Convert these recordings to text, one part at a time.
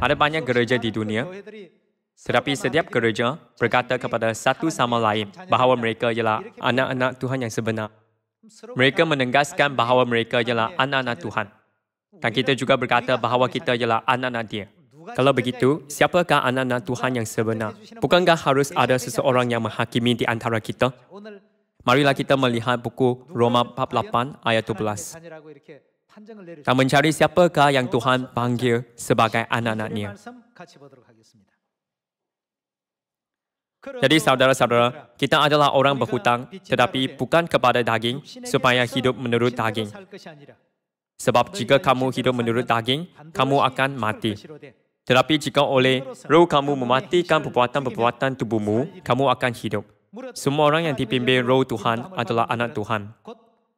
Ada banyak gereja di dunia, tetapi setiap gereja berkata kepada satu sama lain bahawa mereka ialah anak-anak Tuhan yang sebenar. Mereka menegaskan bahawa mereka ialah anak-anak Tuhan. Dan kita juga berkata bahawa kita ialah anak-anak Dia. Kalau begitu, siapakah anak-anak Tuhan yang sebenar? Bukankah harus ada seseorang yang menghakimi di antara kita? Marilah kita melihat buku Roma bab 8 ayat 12. Dan mencari siapakah yang Tuhan panggil sebagai anak-anak-Nya. Jadi saudara-saudara, kita adalah orang berhutang, tetapi bukan kepada daging, supaya hidup menurut daging. Sebab jika kamu hidup menurut daging, kamu akan mati. Tetapi jika oleh roh kamu mematikan perbuatan-perbuatan tubuhmu, kamu akan hidup. Semua orang yang dipimpin roh Tuhan adalah anak Tuhan.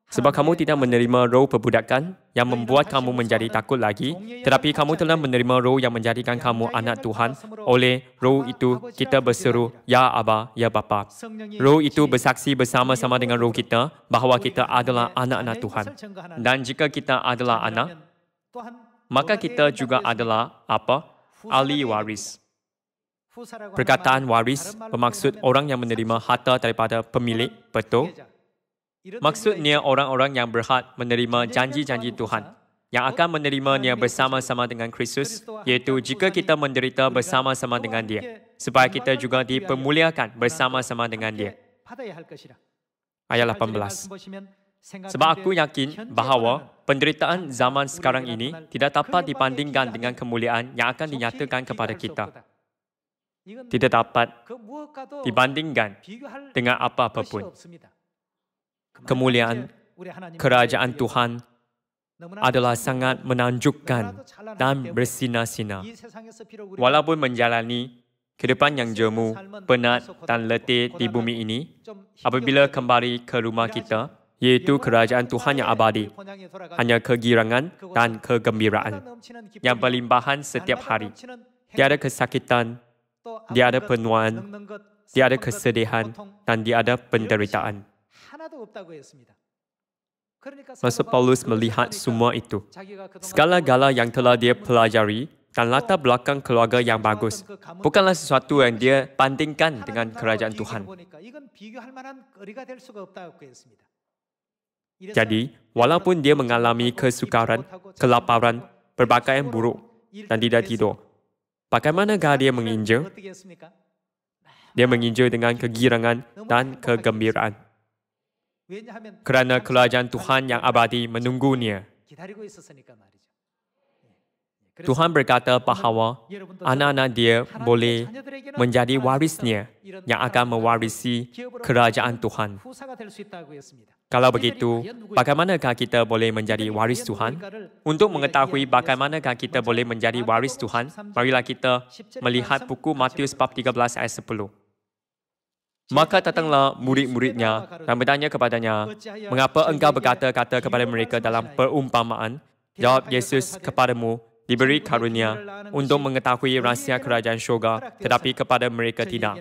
Sebab kamu tidak menerima roh perbudakan yang membuat kamu menjadi takut lagi, tetapi kamu telah menerima roh yang menjadikan kamu anak Tuhan. Oleh roh itu, kita berseru, Ya Aba, Ya Bapa. Roh itu bersaksi bersama-sama dengan roh kita bahawa kita adalah anak-anak Tuhan. Dan jika kita adalah anak, maka kita juga adalah apa? Ahli waris. Perkataan waris bermaksud orang yang menerima harta daripada pemilik, betul? Maksudnya orang-orang yang berhak menerima janji-janji Tuhan, yang akan menerimanya bersama-sama dengan Kristus, iaitu jika kita menderita bersama-sama dengan Dia, supaya kita juga dipermuliakan bersama-sama dengan Dia. Ayat 18. Sebab aku yakin bahawa penderitaan zaman sekarang ini tidak dapat dibandingkan dengan kemuliaan yang akan dinyatakan kepada kita. Tidak dapat dibandingkan dengan apa-apa pun. Kemuliaan kerajaan Tuhan adalah sangat menakjubkan dan bersinar-sinar. Walaupun menjalani kehidupan yang jemu, penat dan letih di bumi ini, apabila kembali ke rumah kita, iaitu kerajaan Tuhan yang abadi, hanya kegirangan dan kegembiraan yang berlimpahan setiap hari. Tiada kesakitan, tiada penuaan, tiada kesedihan, dan tiada penderitaan. Rasul Paulus melihat semua itu. Segala-gala yang telah dia pelajari dan latar belakang keluarga yang bagus bukanlah sesuatu yang dia bandingkan dengan kerajaan Tuhan. Jadi, walaupun dia mengalami kesukaran, kelaparan, berpakaian buruk, dan tidak tidur, bagaimanakah dia menginjil? Dia menginjil dengan kegirangan dan kegembiraan. Kerana kerajaan Tuhan yang abadi menunggunya. Tuhan berkata bahawa anak-anak Dia boleh menjadi warisnya yang akan mewarisi kerajaan Tuhan. Kalau begitu, bagaimanakah kita boleh menjadi waris Tuhan? Untuk mengetahui bagaimanakah kita boleh menjadi waris Tuhan, marilah kita melihat buku Matius bab 13 ayat 10. Maka datanglah murid-muridnya dan bertanya kepadanya, mengapa engkau berkata-kata kepada mereka dalam perumpamaan? Jawab Yesus, kepadamu diberi karunia untuk mengetahui rahsia kerajaan syurga, tetapi kepada mereka tidak.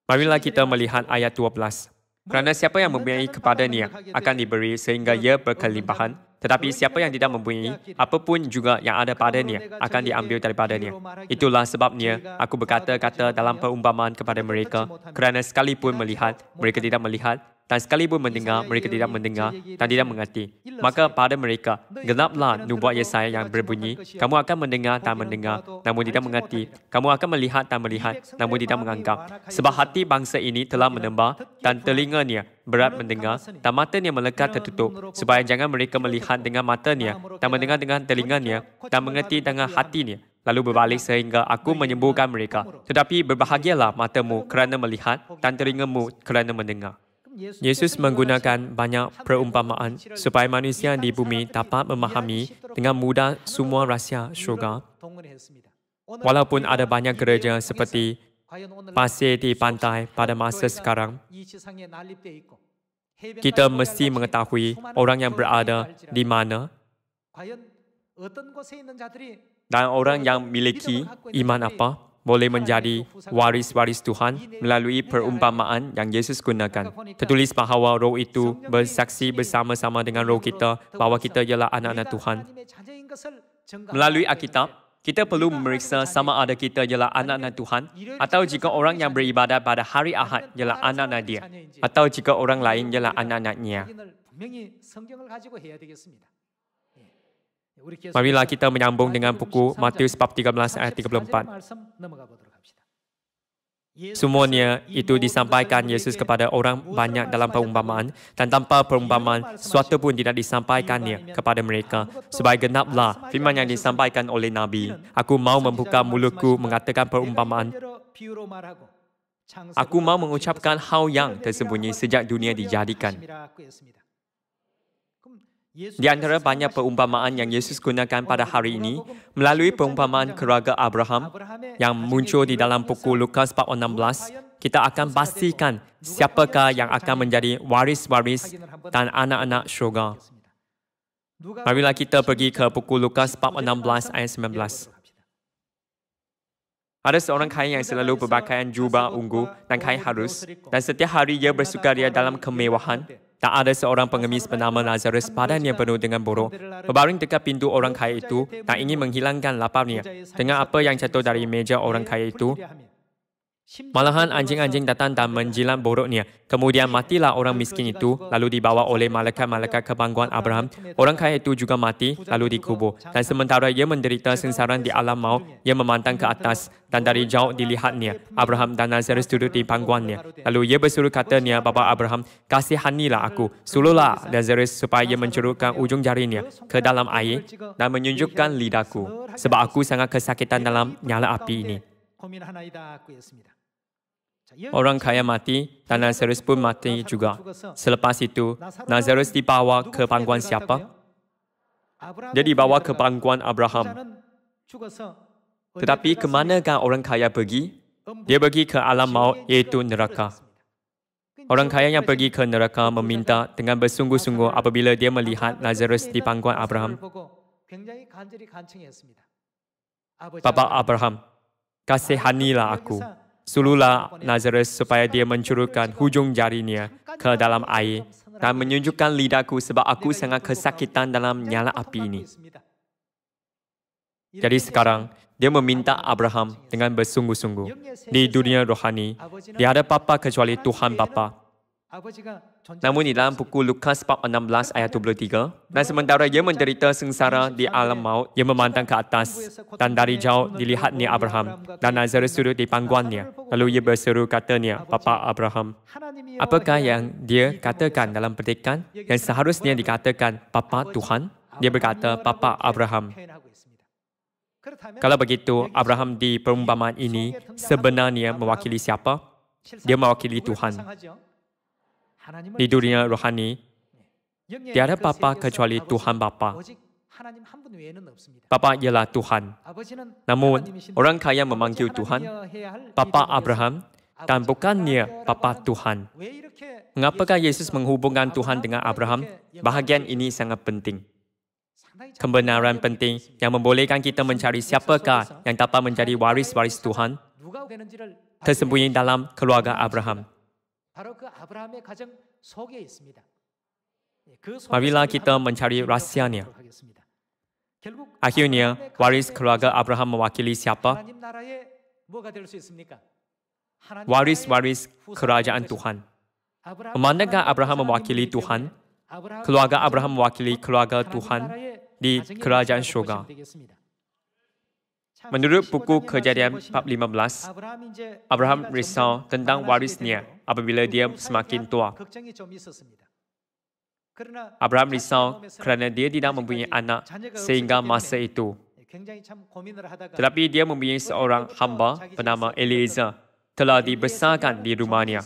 Marilah kita melihat ayat 12. Kerana siapa yang mempunyai kepadanya akan diberi sehingga ia berkelimpahan, tetapi siapa yang tidak mempunyai, apapun juga yang ada padanya akan diambil daripadanya. Itulah sebabnya aku berkata-kata dalam perumpamaan kepada mereka, kerana sekalipun melihat, mereka tidak melihat, dan sekalipun mendengar, mereka tidak mendengar dan tidak mengerti. Maka pada mereka, genaplah nubuat Yesaya yang berbunyi, kamu akan mendengar dan mendengar, namun tidak mengerti. Kamu akan melihat dan melihat, namun tidak menganggap. Sebab hati bangsa ini telah menembak dan telinganya berat mendengar dan matanya melekat tertutup, supaya jangan mereka melihat dengan matanya dan mendengar dengan telinganya dan mengerti dengan hatinya, lalu berbalik sehingga aku menyembuhkan mereka. Tetapi berbahagialah matamu kerana melihat dan telingamu kerana mendengar. Yesus menggunakan banyak perumpamaan supaya manusia di bumi dapat memahami dengan mudah semua rahsia syurga. Walaupun ada banyak gereja seperti pasir di pantai pada masa sekarang, kita mesti mengetahui orang yang berada di mana dan orang yang memiliki iman apa boleh menjadi waris-waris Tuhan melalui perumpamaan yang Yesus gunakan. Tertulis bahawa roh itu bersaksi bersama-sama dengan roh kita bahawa kita ialah anak-anak Tuhan. Melalui Alkitab, kita perlu memeriksa sama ada kita ialah anak-anak Tuhan atau jika orang yang beribadat pada hari Ahad ialah anak-anak dia atau jika orang lain ialah anak-anaknya. Marilah kita menyambung dengan buku Matius bab 13 ayat 34. Semuanya itu disampaikan Yesus kepada orang banyak dalam perumpamaan dan tanpa perumpamaan sesuatu pun tidak disampaikannya kepada mereka. Supaya genaplah firman yang disampaikan oleh Nabi. Aku mau membuka mulutku mengatakan perumpamaan. Aku mau mengucapkan hal yang tersembunyi sejak dunia dijadikan. Di antara banyak perumpamaan yang Yesus gunakan pada hari ini, melalui perumpamaan keluarga Abraham yang muncul di dalam buku Lukas bab 16, kita akan pastikan siapakah yang akan menjadi waris-waris dan anak-anak syurga. Marilah kita pergi ke buku Lukas bab 16 ayat 19. Ada seorang kaya yang selalu berpakaian jubah ungu dan kain halus, dan setiap hari ia bersukaria dalam kemewahan. Tak ada seorang pengemis bernama Lazarus badan yang penuh dengan borok, berbaring dekat pintu orang kaya itu dan ingin menghilangkan laparnya. Dengan apa yang jatuh dari meja orang kaya itu, malahan anjing-anjing datang dan menjilat boroknya. Kemudian matilah orang miskin itu, lalu dibawa oleh malaikat-malaikat ke pangkuan Abraham. Orang kaya itu juga mati, lalu dikubur. Dan sementara ia menderita sengsara di alam maut, ia memandang ke atas, dan dari jauh dilihatnya Abraham dan Lazarus duduk di pangkuannya. Lalu ia berseru katanya, Bapa Abraham, kasihanilah aku, suruhlah Lazarus supaya ia mencerutkan ujung jarinya ke dalam air dan menunjukkan lidahku, sebab aku sangat kesakitan dalam nyala api ini. Orang kaya mati dan Lazarus pun mati juga. Selepas itu, Lazarus dibawa ke pangkuan siapa? Dia dibawa ke pangkuan Abraham. Tetapi ke manakah orang kaya pergi? Dia pergi ke alam maut, iaitu neraka. Orang kaya yang pergi ke neraka meminta dengan bersungguh-sungguh apabila dia melihat Lazarus di pangkuan Abraham. Bapa Abraham, kasihanilah aku. Suruhlah Lazarus supaya dia mencurutkan hujung jarinya ke dalam air dan menunjukkan lidahku sebab aku sangat kesakitan dalam nyala api ini. Jadi sekarang, dia meminta Abraham dengan bersungguh-sungguh. Di dunia rohani, tiada apa kecuali Tuhan Bapa. Namun di dalam buku Lukas bab 16 ayat 23, dan sementara ia menderita sengsara di alam maut, ia memandang ke atas, dan dari jauh dilihatnya Abraham, dan Lazarus duduk di pangkuannya. Lalu ia berseru katanya, Bapa Abraham. Apakah yang dia katakan dalam petikan? Yang seharusnya dikatakan Bapa Tuhan? Dia berkata, Bapa Abraham. Kalau begitu, Abraham di perumpamaan ini sebenarnya mewakili siapa? Dia mewakili Tuhan. Di dunia rohani, tiada Bapa kecuali Tuhan Bapa. Bapa ialah Tuhan. Namun, orang kaya memanggil Tuhan Bapa Abraham dan bukannya Bapa Tuhan. Mengapakah Yesus menghubungkan Tuhan dengan Abraham? Bahagian ini sangat penting. Kebenaran penting yang membolehkan kita mencari siapakah yang dapat menjadi waris-waris Tuhan tersembunyi dalam keluarga Abraham. Marilah kita mencari rahsianya. Akhirnya, waris keluarga Abraham mewakili siapa? Waris-waris kerajaan Tuhan. Memandangkan Abraham mewakili Tuhan, keluarga Abraham mewakili keluarga Tuhan di kerajaan syurga. Menurut buku Kejadian bab 15, Abraham risau tentang warisnya apabila dia semakin tua. Abraham risau kerana dia tidak mempunyai anak sehingga masa itu. Tetapi dia mempunyai seorang hamba bernama Eliezer telah dibesarkan di rumahnya.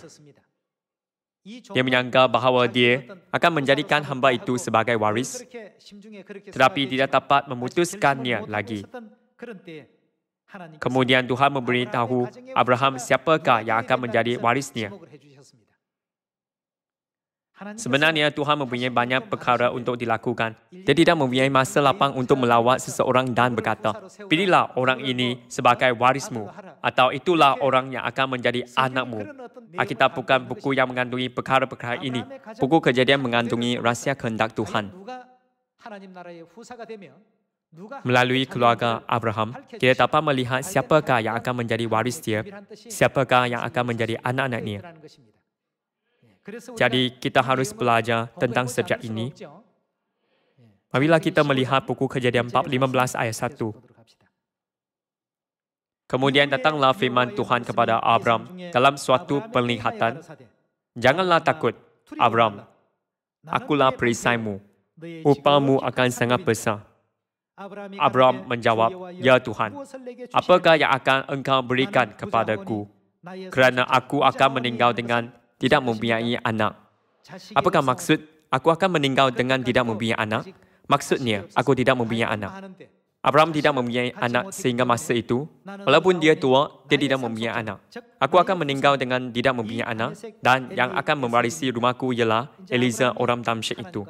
Dia menyangka bahawa dia akan menjadikan hamba itu sebagai waris, tetapi tidak dapat memutuskannya lagi. Kemudian Tuhan memberitahu Abraham siapakah yang akan menjadi warisnya. Sebenarnya Tuhan mempunyai banyak perkara untuk dilakukan. Dia tidak mempunyai masa lapang untuk melawat seseorang dan berkata, pilihlah orang ini sebagai warismu, atau itulah orang yang akan menjadi anakmu. Alkitab bukan buku yang mengandungi perkara-perkara ini. Buku Kejadian mengandungi rahsia kehendak Tuhan. Melalui keluarga Abraham, kita dapat melihat siapakah yang akan menjadi waris dia, siapakah yang akan menjadi anak-anaknya. Jadi, kita harus belajar tentang subjek ini. Marilah kita melihat buku Kejadian 4:15 ayat 1. Kemudian datanglah firman Tuhan kepada Abram dalam suatu penglihatan. Janganlah takut, Abram. Akulah perisaimu. Upamu akan sangat besar. Abram menjawab, Ya Tuhan, apakah yang akan engkau berikan kepadaku? Kerana aku akan meninggal dengan tidak mempunyai anak. Apakah maksud aku akan meninggal dengan tidak mempunyai anak? Maksudnya, aku tidak mempunyai anak. Abraham tidak mempunyai anak sehingga masa itu, walaupun dia tua, dia tidak mempunyai anak. Aku akan meninggal dengan tidak mempunyai anak, dan yang akan mewarisi rumahku ialah Eliezer orang Damsyik itu.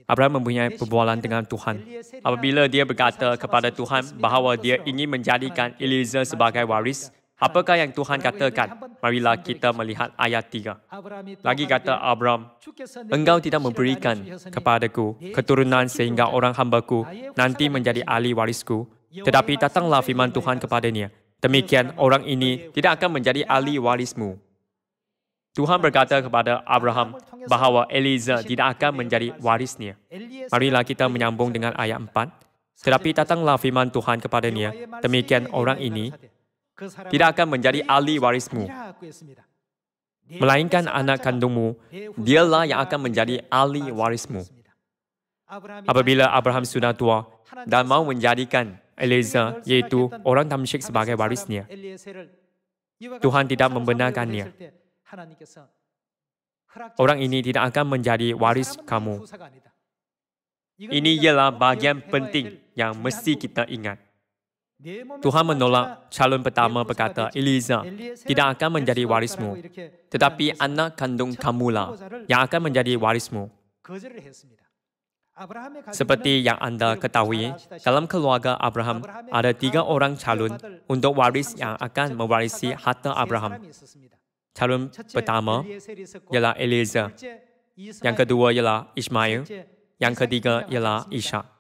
Abraham mempunyai perbualan dengan Tuhan. Apabila dia berkata kepada Tuhan bahawa dia ingin menjadikan Eliezer sebagai waris, apakah yang Tuhan katakan? Marilah kita melihat ayat 3. Lagi kata Abram, engkau tidak memberikan kepadaku keturunan sehingga orang hambaku nanti menjadi ahli warisku. Tetapi datanglah firman Tuhan kepadanya, demikian orang ini tidak akan menjadi ahli warismu. Tuhan berkata kepada Abraham bahawa Eliezer tidak akan menjadi warisnya. Marilah kita menyambung dengan ayat 4. Tetapi datanglah firman Tuhan kepadanya, demikian orang ini tidak akan menjadi ahli warismu, melainkan anak kandungmu, dialah yang akan menjadi ahli warismu. Apabila Abraham sudah tua dan mau menjadikan Eliezer, iaitu orang Damsyik sebagai warisnya, Tuhan tidak membenarkannya. Orang ini tidak akan menjadi waris kamu. Ini ialah bahagian penting yang mesti kita ingat. Tuhan menolak calon pertama berkata, Eliezer tidak akan menjadi warismu, tetapi anak kandung kamulah yang akan menjadi warismu. Seperti yang anda ketahui, dalam keluarga Abraham ada 3 orang calon untuk waris yang akan mewarisi harta Abraham. Calon pertama ialah Eliezer, yang kedua ialah Ismail, yang ketiga ialah Ishak.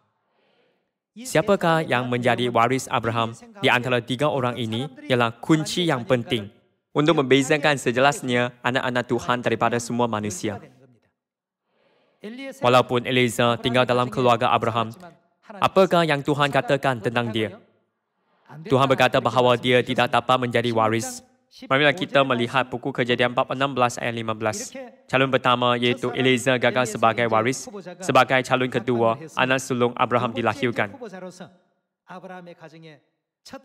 Siapakah yang menjadi waris Abraham di antara 3 orang ini ialah kunci yang penting untuk membezakan sejelasnya anak-anak Tuhan daripada semua manusia. Walaupun Eliezer tinggal dalam keluarga Abraham, apakah yang Tuhan katakan tentang dia? Tuhan berkata bahawa dia tidak dapat menjadi waris. Marilah kita melihat buku Kejadian 4:16 ayat 15. Calon pertama iaitu Eliezer gagal sebagai waris. Sebagai calon kedua, anak sulung Abraham dilahirkan.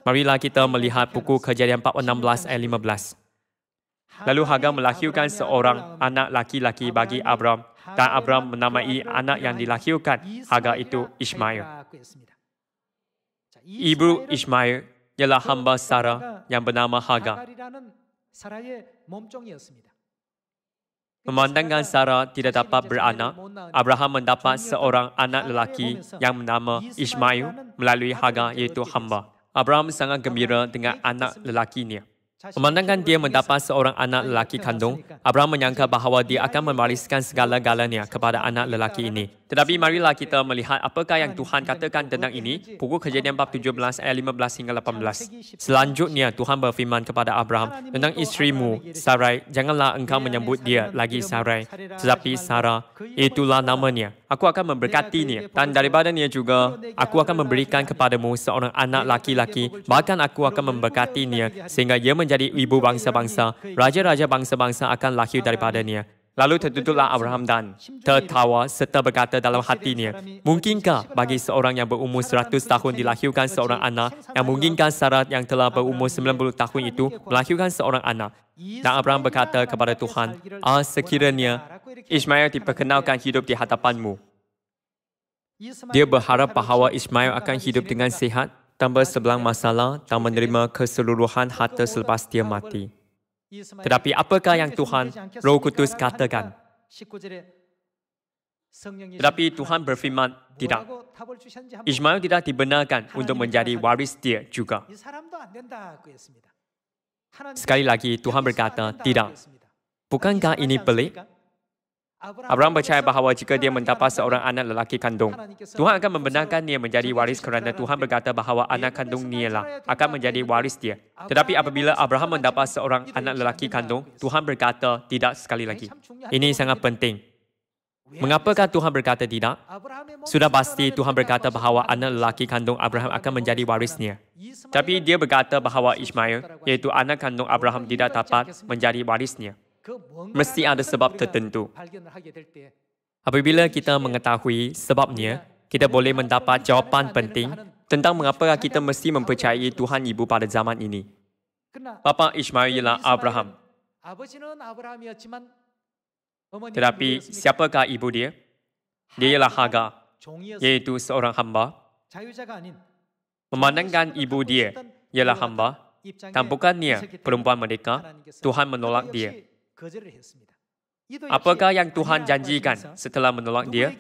Marilah kita melihat buku Kejadian 4:16 ayat 15. Lalu Hagar melahirkan seorang anak laki-laki bagi Abraham, dan Abraham menamai anak yang dilahirkan Hagar itu Ismail. Ibu Ismail ialah hamba Sarah yang bernama Hagar. Memandangkan Sarah tidak dapat beranak, Abraham mendapat seorang anak lelaki yang bernama Ismail melalui Hagar, iaitu hamba. Abraham sangat gembira dengan anak lelakinya. Memandangkan dia mendapat seorang anak lelaki kandung, Abraham menyangka bahawa dia akan mewariskan segala-galanya kepada anak lelaki ini. Tetapi marilah kita melihat apakah yang Tuhan katakan tentang ini. Buku Kejadian 4:17 ayat 15 hingga 18. Selanjutnya Tuhan berfirman kepada Abraham tentang isterimu, Sarai, janganlah engkau menyebut dia lagi Sarai, tetapi Sarah, itulah namanya. Aku akan memberkatinya, dan daripadanya juga aku akan memberikan kepadamu seorang anak laki-laki, bahkan aku akan memberkatinya sehingga ia menjadi ibu bangsa-bangsa. Raja-raja bangsa-bangsa akan lahir daripadanya. Lalu tertutuplah Abraham dan tertawa serta berkata dalam hatinya, mungkinkah bagi seorang yang berumur 100 tahun dilahirkan seorang anak, yang mungkinkah Sarah yang telah berumur 90 tahun itu melahirkan seorang anak? Dan Abraham berkata kepada Tuhan, sekiranya Ismail diperkenalkan hidup di hadapanmu. Dia berharap bahawa Ismail akan hidup dengan sihat, tanpa sebelang masalah dan menerima keseluruhan harta selepas dia mati. Tetapi apakah yang Tuhan Roh Kudus katakan? Tetapi Tuhan berfirman, tidak. Ismail tidak dibenarkan untuk menjadi waris dia juga. Sekali lagi Tuhan berkata, tidak. Bukankah ini pelik? Abraham percaya bahawa jika dia mendapat seorang anak lelaki kandung, Tuhan akan membenarkan dia menjadi waris kerana Tuhan berkata bahawa anak kandung nialah akan menjadi waris dia. Tetapi apabila Abraham mendapat seorang anak lelaki kandung, Tuhan berkata tidak sekali lagi. Ini sangat penting. Mengapakah Tuhan berkata tidak? Sudah pasti Tuhan berkata bahawa anak lelaki kandung Abraham akan menjadi warisnya. Tapi dia berkata bahawa Ismail, iaitu anak kandung Abraham, tidak dapat menjadi warisnya. Mesti ada sebab tertentu. Apabila kita mengetahui sebabnya, kita boleh mendapat jawapan penting tentang mengapa kita mesti mempercayai Tuhan Ibu pada zaman ini. Bapa Ismail ialah Abraham. Tetapi siapakah ibu dia? Dia ialah Hagar, iaitu seorang hamba. Memandangkan ibu dia ialah hamba, dan bukannya perempuan merdeka, Tuhan menolak dia. Apakah yang Tuhan janjikan setelah menolak dia?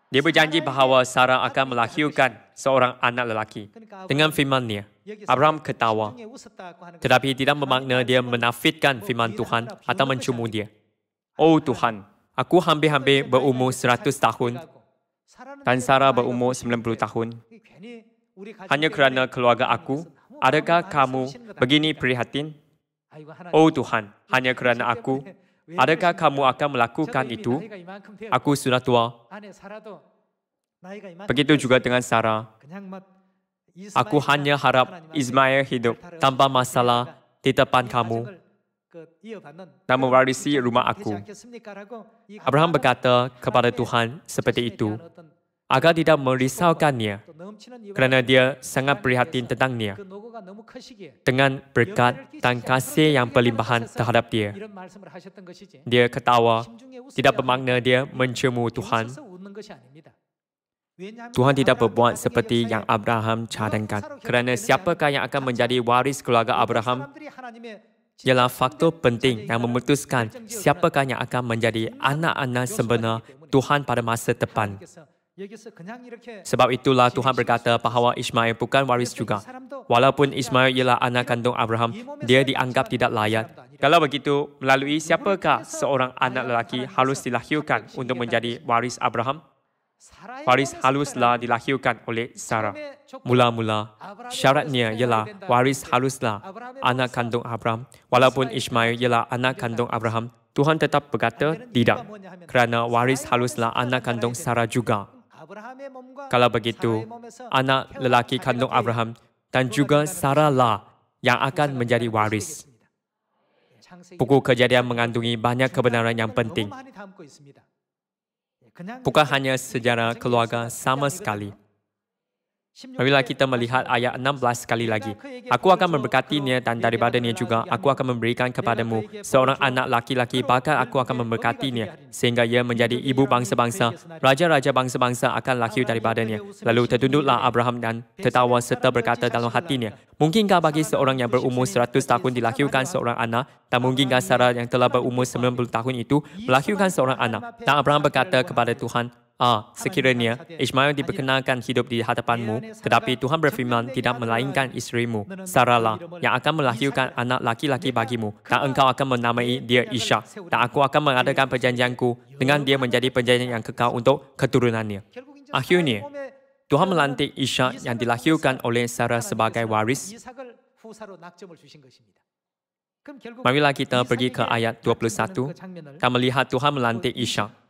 Dia berjanji bahawa Sarah akan melahirkan seorang anak lelaki. Dengan firman-Nya, Abraham ketawa. Tetapi tidak bermakna dia menafikan firman Tuhan atau mencumbu dia. Oh Tuhan, aku hampir-hampir berumur 100 tahun dan Sarah berumur 90 tahun. Hanya kerana keluarga aku, adakah kamu begini prihatin? Oh Tuhan, hanya kerana aku, adakah kamu akan melakukan itu? Aku sudah tua. Begitu juga dengan Sarah. Aku hanya harap Ismail hidup tanpa masalah di depan kamu dan mewarisi rumah aku. Abraham berkata kepada Tuhan seperti itu, agar tidak merisaukannya, kerana dia sangat prihatin tentangnya, dengan berkat dan kasih yang berlimpahan terhadap dia. Dia ketawa, tidak bermakna dia mencemu Tuhan. Tuhan tidak berbuat seperti yang Abraham cadangkan. Kerana siapakah yang akan menjadi waris keluarga Abraham ialah faktor penting yang memutuskan siapakah yang akan menjadi anak-anak sebenar Tuhan pada masa depan. Sebab itulah Tuhan berkata bahawa Ismail bukan waris juga. Walaupun Ismail ialah anak kandung Abraham, dia dianggap tidak layak. Kalau begitu, melalui siapakah seorang anak lelaki harus dilahirkan untuk menjadi waris Abraham? Waris haruslah dilahirkan oleh Sarah. Mula-mula, syaratnya ialah waris haruslah anak kandung Abraham. Walaupun Ismail ialah anak kandung Abraham, Tuhan tetap berkata tidak, kerana waris haruslah anak kandung Sarah juga. Kalau begitu, anak lelaki kandung Abraham dan juga Sarah lah yang akan menjadi waris. Buku Kejadian mengandungi banyak kebenaran yang penting. Bukan hanya sejarah keluarga sama sekali. Marilah kita melihat ayat 16 sekali lagi. Aku akan memberkatinya dan daripadanya juga aku akan memberikan kepadamu seorang anak laki-laki, bahkan aku akan memberkatinya sehingga ia menjadi ibu bangsa-bangsa. Raja-raja bangsa-bangsa akan lahir daripadanya. Lalu tertunduklah Abraham dan tertawa serta berkata dalam hatinya, mungkinkah bagi seorang yang berumur 100 tahun dilahirkan seorang anak, dan mungkinkah Sarah yang telah berumur 90 tahun itu melahirkan seorang anak? Dan Abraham berkata kepada Tuhan, sekiranya Ismail diperkenalkan hidup di hadapanmu, tetapi Tuhan berfirman tidak melainkan isterimu, Sarah lah yang akan melahirkan anak laki-laki bagimu, dan engkau akan menamai dia Ishak, dan aku akan mengadakan perjanjianku dengan dia menjadi perjanjian yang kekal untuk keturunannya. Akhirnya, Tuhan melantik Ishak yang dilahirkan oleh Sarah sebagai waris. Marilah kita pergi ke ayat 21 dan melihat Tuhan melantik Ishak.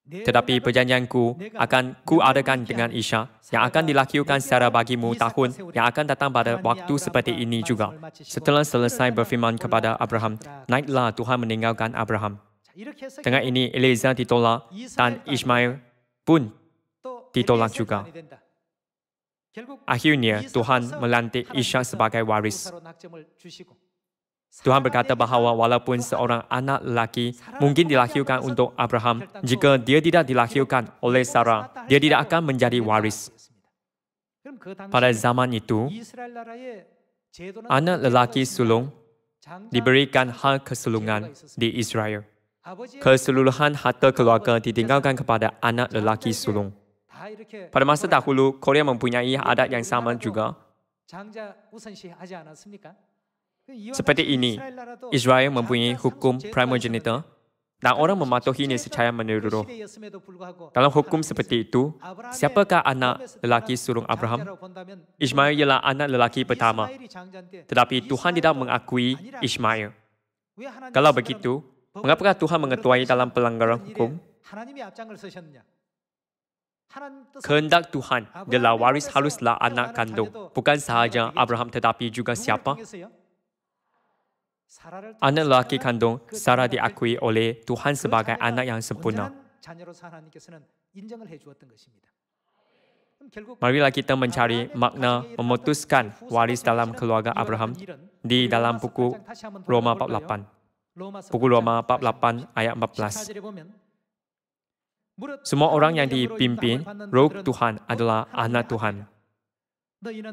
Tetapi perjanjianku akan kuadakan dengan Ishak yang akan dilahirkan Sarah bagimu tahun yang akan datang pada waktu seperti ini juga. Setelah selesai berfirman kepada Abraham, naiklah Tuhan meninggalkan Abraham. Dengan ini Eliezer ditolak dan Ismail pun ditolak juga. Akhirnya Tuhan melantik Ishak sebagai waris. Tuhan berkata bahawa walaupun seorang anak lelaki mungkin dilahirkan untuk Abraham, jika dia tidak dilahirkan oleh Sarah, dia tidak akan menjadi waris. Pada zaman itu, anak lelaki sulung diberikan hak kesulungan di Israel. Keseluruhan harta keluarga ditinggalkan kepada anak lelaki sulung. Pada masa dahulu, Korea mempunyai adat yang sama juga. Seperti ini, Israel mempunyai hukum primogenitor dan orang mematuhinya secara menyeluruh. Dalam hukum seperti itu, siapakah anak lelaki sulung Abraham? Ismail ialah anak lelaki pertama. Tetapi Tuhan tidak mengakui Ismail. Kalau begitu, mengapakah Tuhan mengetuai dalam pelanggaran hukum? Kehendak Tuhan adalah waris haruslah anak kandung, bukan sahaja Abraham tetapi juga siapa? Anak lelaki kandung Sarah diakui oleh Tuhan sebagai anak yang sempurna. Marilah kita mencari makna memutuskan waris dalam keluarga Abraham di dalam buku Roma 48. Buku Roma 48 ayat 14. Semua orang yang dipimpin Roh Tuhan adalah anak Tuhan.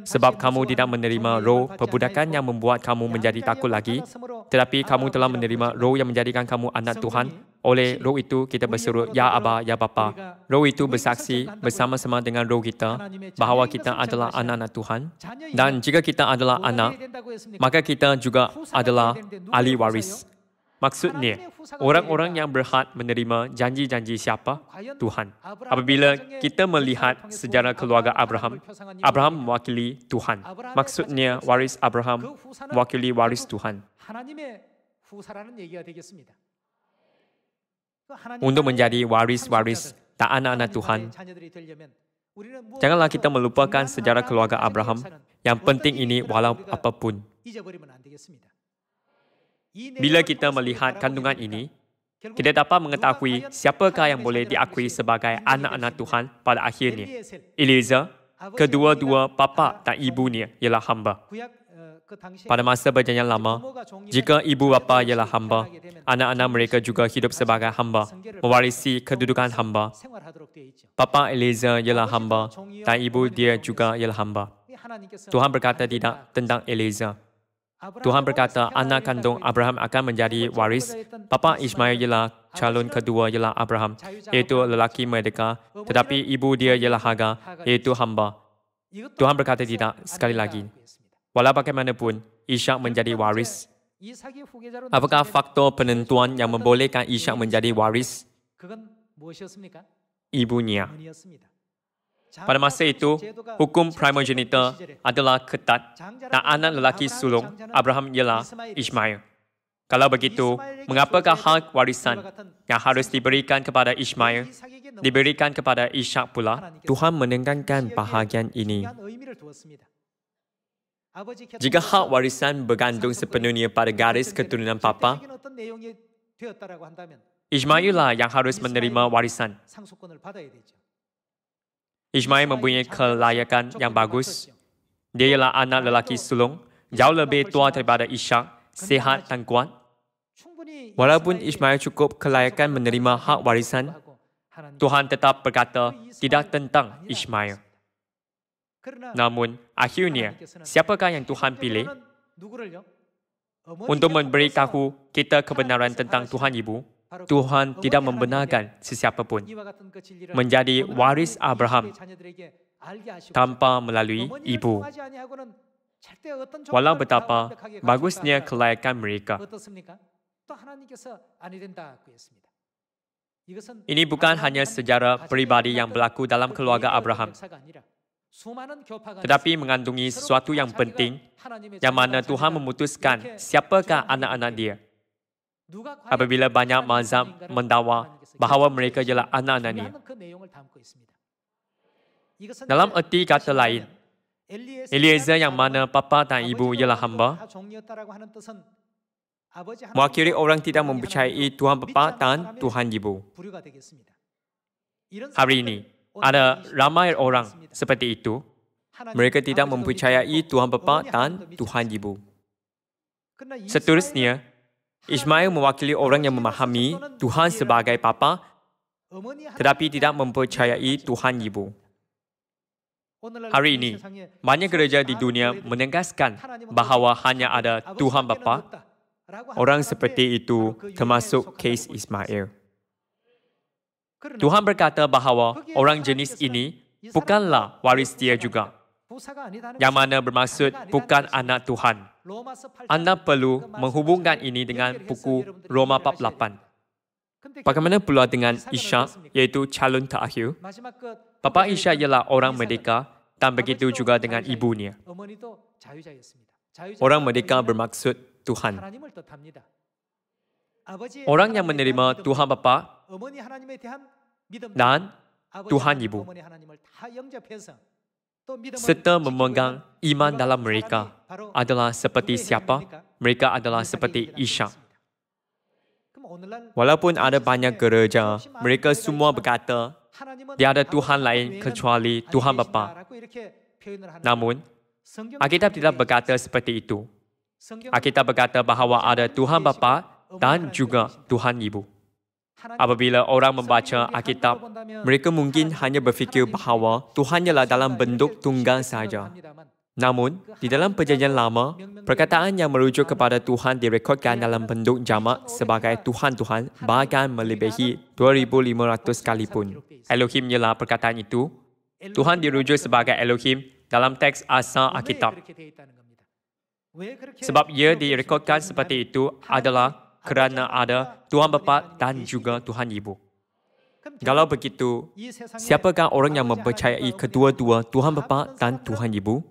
Sebab kamu tidak menerima roh perbudakan yang membuat kamu menjadi takut lagi, tetapi kamu telah menerima roh yang menjadikan kamu anak Tuhan. Oleh roh itu kita berseru, Ya Aba, Ya Bapa. Roh itu bersaksi bersama-sama dengan roh kita bahawa kita adalah anak-anak Tuhan. Dan jika kita adalah anak, maka kita juga adalah ahli waris. Maksudnya, orang-orang yang berhak menerima janji-janji siapa? Tuhan. Apabila kita melihat sejarah keluarga Abraham, Abraham mewakili Tuhan. Maksudnya, waris Abraham mewakili waris Tuhan. Untuk menjadi waris-waris dan anak-anak Tuhan, janganlah kita melupakan sejarah keluarga Abraham. Yang penting ini walau apapun. Bila kita melihat kandungan ini, kita dapat mengetahui siapakah yang boleh diakui sebagai anak-anak Tuhan pada akhirnya. Eliezer, kedua-dua bapa dan ibunya ialah hamba. Pada masa Perjanjian Lama, jika ibu bapa ialah hamba, anak-anak mereka juga hidup sebagai hamba, mewarisi kedudukan hamba. Bapa Eliezer ialah hamba dan ibu dia juga ialah hamba. Tuhan berkata tidak tentang Eliezer. Tuhan berkata anak kandung Abraham akan menjadi waris. Bapa Ismail ialah calon kedua ialah Abraham, iaitu lelaki merdeka, tetapi ibu dia ialah Hagar, iaitu hamba. Tuhan berkata tidak sekali lagi. Walau bagaimanapun, Ishak menjadi waris. Apakah faktor penentuan yang membolehkan Ishak menjadi waris? Ibunya. Pada masa itu, hukum primogenitor adalah ketat dan anak lelaki sulung Abraham ialah Ismail. Kalau begitu, mengapakah hak warisan yang harus diberikan kepada Ismail diberikan kepada Ishak pula? Tuhan menekankan bahagian ini. Jika hak warisan bergantung sepenuhnya pada garis keturunan bapa, Ismail lah yang harus menerima warisan. Ismail mempunyai kelayakan yang bagus. Dia ialah anak lelaki sulung, jauh lebih tua daripada Ishak, sehat dan kuat. Walaupun Ismail cukup kelayakan menerima hak warisan, Tuhan tetap berkata tidak tentang Ismail. Namun, akhirnya, siapakah yang Tuhan pilih untuk memberitahu kita kebenaran tentang Tuhan Ibu? Tuhan tidak membenarkan sesiapa pun menjadi waris Abraham tanpa melalui ibu. Walau betapa bagusnya kelayakan mereka. Ini bukan hanya sejarah pribadi yang berlaku dalam keluarga Abraham, tetapi mengandungi sesuatu yang penting, yang mana Tuhan memutuskan siapakah anak-anak dia. Apabila banyak mazhab mendakwa bahawa mereka ialah anak-anaknya. Dalam erti kata lain, Eliezer yang mana bapa dan ibu ialah hamba, mewakili orang tidak mempercayai Tuhan Bapa dan Tuhan Ibu. Hari ini, ada ramai orang seperti itu. Mereka tidak mempercayai Tuhan Bapa dan Tuhan Ibu. Seterusnya, Ismail mewakili orang yang memahami Tuhan sebagai bapa, tetapi tidak mempercayai Tuhan Ibu. Hari ini, banyak gereja di dunia menegaskan bahawa hanya ada Tuhan Bapa. Orang seperti itu termasuk kes Ismail. Tuhan berkata bahawa orang jenis ini bukanlah waris dia juga. yang mana bermaksud bukan anak Tuhan. Anda perlu menghubungkan ini dengan buku Roma 48. Bagaimana pula dengan Ishak, iaitu calon terakhir? Bapa Ishak ialah orang merdeka dan begitu juga dengan ibunya. Orang merdeka bermaksud Tuhan. Orang yang menerima Tuhan Bapa dan Tuhan Ibu serta memegang iman dalam mereka adalah seperti siapa? Mereka adalah seperti Ishak. Walaupun ada banyak gereja, mereka semua berkata, tiada Tuhan lain kecuali Tuhan Bapa. Namun, Alkitab tidak berkata seperti itu. Alkitab berkata bahawa ada Tuhan Bapa dan juga Tuhan Ibu. Apabila orang membaca Alkitab, mereka mungkin hanya berfikir bahawa Tuhan ialah dalam bentuk tunggal sahaja. Namun, di dalam Perjanjian Lama, perkataan yang merujuk kepada Tuhan direkodkan dalam bentuk jamak sebagai Tuhan-Tuhan bahkan melebihi 2,500 kali pun. Elohim ialah perkataan itu. Tuhan dirujuk sebagai Elohim dalam teks asal Alkitab. Sebab ia direkodkan seperti itu adalah kerana ada Tuhan Bapa dan juga Tuhan Ibu. Kalau begitu, siapakah orang yang mempercayai kedua-dua Tuhan Bapa dan Tuhan Ibu?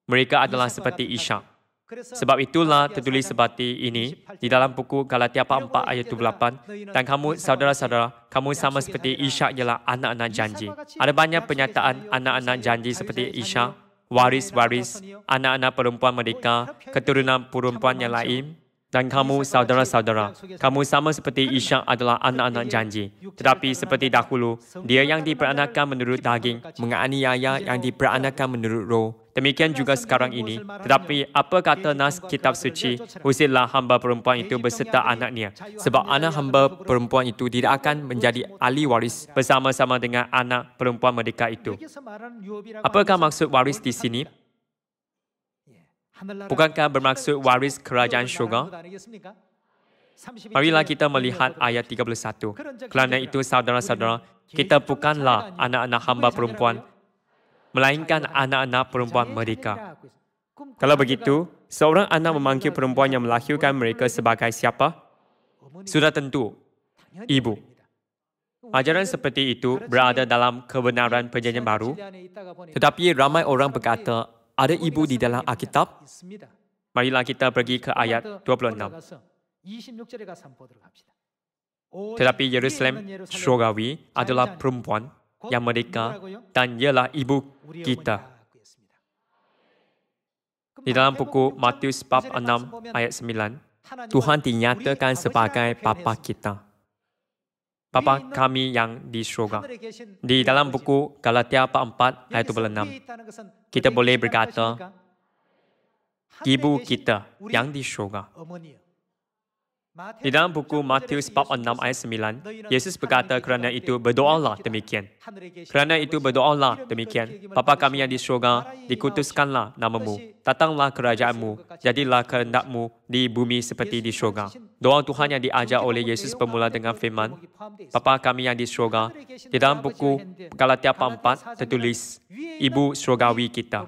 Mereka adalah seperti Ishak. Sebab itulah tertulis seperti ini di dalam buku Galatia 4 ayat 28. Dan kamu, saudara-saudara, kamu sama seperti Ishak ialah anak-anak janji. Ada banyak penyataan anak-anak janji seperti Ishak, waris-waris, anak-anak perempuan mereka, keturunan perempuan yang lain. Dan kamu, saudara-saudara, kamu sama seperti Ishak adalah anak-anak janji. Tetapi seperti dahulu, dia yang diperanakan menurut daging, menganiaya yang diperanakan menurut roh. Demikian juga sekarang ini. Tetapi apa kata nas kitab suci? Usirlah hamba perempuan itu beserta anaknya. Sebab anak hamba perempuan itu tidak akan menjadi ahli waris bersama-sama dengan anak perempuan mereka itu. Apakah maksud waris di sini? Bukankah bermaksud waris kerajaan syurga? Marilah kita melihat ayat 31. Kerana itu, saudara-saudara, kita bukanlah anak-anak hamba perempuan, melainkan anak-anak perempuan mereka. Kalau begitu, seorang anak memanggil perempuan yang melahirkan mereka sebagai siapa? Sudah tentu, ibu. Ajaran seperti itu berada dalam kebenaran Perjanjian Baru, tetapi ramai orang berkata, ada ibu di dalam Alkitab? Marilah kita pergi ke ayat 26. Tetapi Yerusalem Syurgawi adalah perempuan yang merdeka dan ialah ibu kita. Di dalam buku Matius bab 6 ayat 9, Tuhan dinyatakan sebagai Bapa kita. Bapa kami yang di syurga. Di dalam buku Galatia 4 ayat 26, kita boleh berkata, ibu kita yang di syurga. Di dalam buku Matius bab 6 ayat 9, Yesus berkata, kerana itu berdoalah demikian. Kerana itu berdoalah demikian. Bapa kami yang di syurga, dikutuskanlah namamu. Datanglah kerajaanmu, jadilah kehendakmu di bumi seperti di syurga. Doa Tuhan yang diajar oleh Yesus bermula dengan firman, Bapa kami yang di syurga. Di dalam buku Galatia 4 tertulis, ibu syurgawi kita.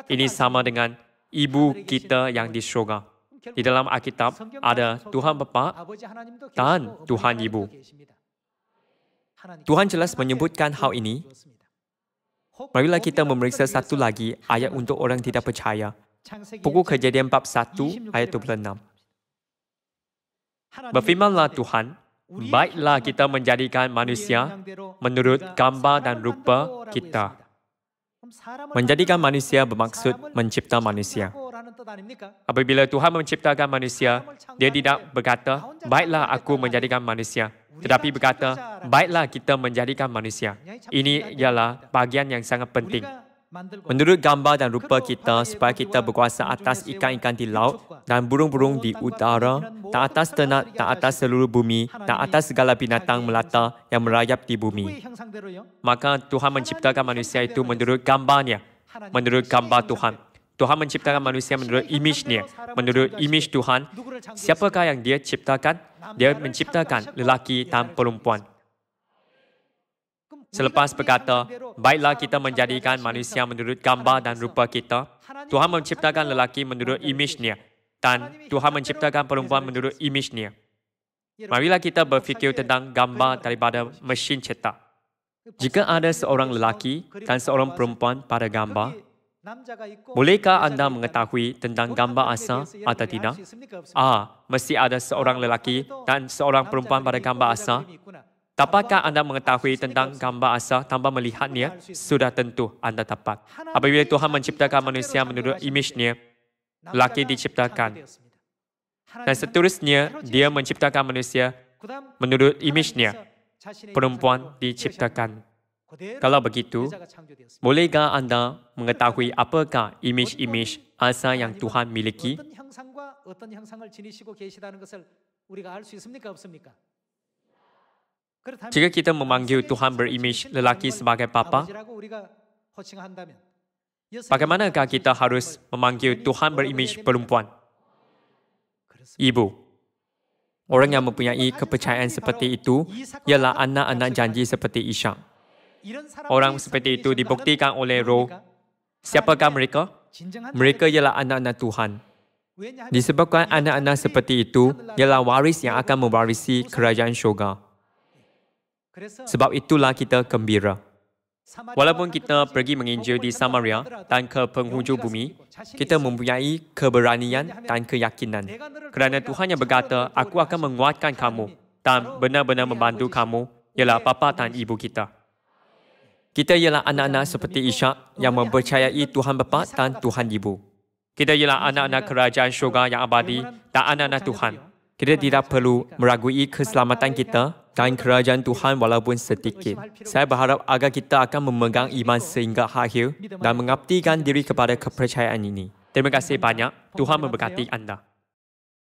Ini sama dengan ibu kita yang di syurga. Di dalam Alkitab ada Tuhan Bapa dan Tuhan Ibu. Tuhan jelas menyebutkan hal ini. Marilah kita memeriksa satu lagi ayat untuk orang tidak percaya. Buku Kejadian bab 1 ayat 26. Berfirmanlah Tuhan, baiklah kita menjadikan manusia menurut gambar dan rupa kita. Menjadikan manusia bermaksud mencipta manusia. Apabila Tuhan menciptakan manusia, dia tidak berkata, baiklah aku menjadikan manusia. Tetapi berkata, baiklah kita menjadikan manusia. Ini ialah bahagian yang sangat penting. Menurut gambar dan rupa kita, supaya kita berkuasa atas ikan-ikan di laut dan burung-burung di udara, dan atas ternak, dan atas seluruh bumi, dan atas segala binatang melata yang merayap di bumi. Maka Tuhan menciptakan manusia itu menurut gambarnya, menurut gambar Tuhan. Tuhan menciptakan manusia menurut image-Nya, menurut image Tuhan. Siapakah yang Dia ciptakan? Dia menciptakan lelaki dan perempuan. Selepas berkata, baiklah kita menjadikan manusia menurut gambar dan rupa kita, Tuhan menciptakan lelaki menurut imej-Nya dan Tuhan menciptakan perempuan menurut imej-Nya. Marilah kita berfikir tentang gambar daripada mesin cetak. Jika ada seorang lelaki dan seorang perempuan pada gambar, bolehkah anda mengetahui tentang gambar asal atau tidak? Mesti ada seorang lelaki dan seorang perempuan pada gambar asal. Dapatkah anda mengetahui tentang gambar asal tanpa melihatnya? Sudah tentu anda dapat. Apabila Tuhan menciptakan manusia menurut imej-Nya, lelaki diciptakan. Dan seterusnya, Dia menciptakan manusia menurut imej-Nya, perempuan diciptakan. Kalau begitu, bolehkah anda mengetahui apakah imej-imej asal yang Tuhan miliki? Jika kita memanggil Tuhan berimej lelaki sebagai bapa, bagaimanakah kita harus memanggil Tuhan berimej perempuan? Ibu. Orang yang mempunyai kepercayaan seperti itu ialah anak-anak janji seperti Ishak. Orang seperti itu dibuktikan oleh Roh. Siapakah mereka? Mereka ialah anak-anak Tuhan. Disebabkan anak-anak seperti itu ialah waris yang akan mewarisi kerajaan syurga. Sebab itulah kita gembira. Walaupun kita pergi menginjil di Samaria dan ke penghujung bumi, kita mempunyai keberanian dan keyakinan. Kerana Tuhan yang berkata, aku akan menguatkan kamu dan benar-benar membantu kamu ialah bapa dan ibu kita. Kita ialah anak-anak seperti Ishak yang mempercayai Tuhan Bapa dan Tuhan Ibu. Kita ialah anak-anak kerajaan syurga yang abadi dan anak-anak Tuhan. Kita tidak perlu meragui keselamatan kita dan kerajaan Tuhan walaupun sedikit. Saya berharap agar kita akan memegang iman sehingga akhir dan mengabdikan diri kepada kepercayaan ini. Terima kasih banyak. Tuhan memberkati anda.